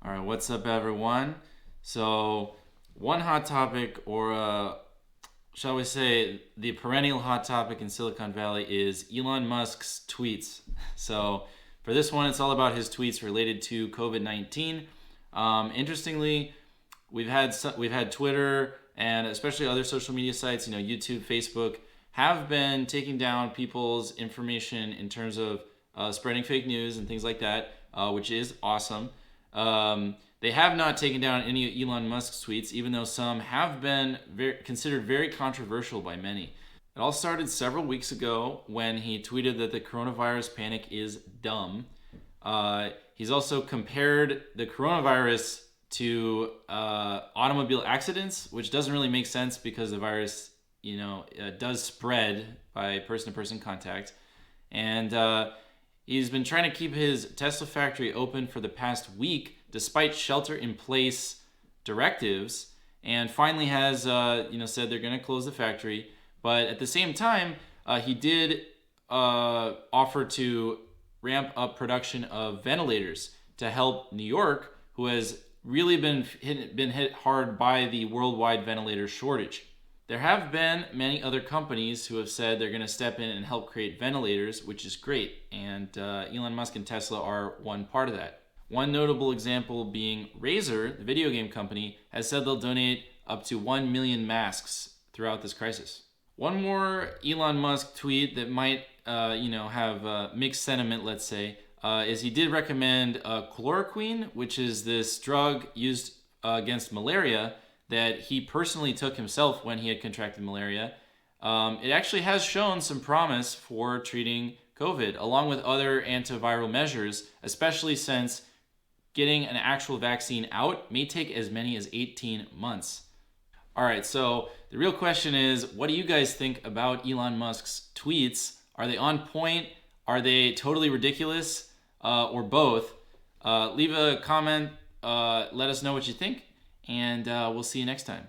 All right, what's up, everyone? So, one hot topic, or shall we say, the perennial hot topic in Silicon Valley is Elon Musk's tweets. So, for this one, it's all about his tweets related to COVID-19. Interestingly, we've had Twitter and especially other social media sites, YouTube, Facebook, have been taking down people's information in terms of spreading fake news and things like that, which is awesome. They have not taken down any of Elon Musk's tweets, even though some have been considered very controversial by many. It all started several weeks ago when he tweeted that the coronavirus panic is dumb. He's also compared the coronavirus to automobile accidents, which doesn't really make sense because the virus, does spread by person-to-person contact. And he's been trying to keep his Tesla factory open for the past week, despite shelter-in-place directives, and finally has, said they're going to close the factory. But at the same time, he did offer to ramp up production of ventilators to help New York, who has really been hit hard by the worldwide ventilator shortage. There have been many other companies who have said they're going to step in and help create ventilators, which is great, and Elon Musk and Tesla are one part of that. One notable example being Razer, the video game company, has said they'll donate up to 1 million masks throughout this crisis. One more Elon Musk tweet that might, have mixed sentiment, let's say, is he did recommend chloroquine, which is this drug used against malaria that he personally took himself when he had contracted malaria. It actually has shown some promise for treating COVID, along with other antiviral measures, especially since getting an actual vaccine out may take as many as 18 months. All right, so the real question is, what do you guys think about Elon Musk's tweets? Are they on point? Are they totally ridiculous? Or both? Leave a comment, let us know what you think, and we'll see you next time.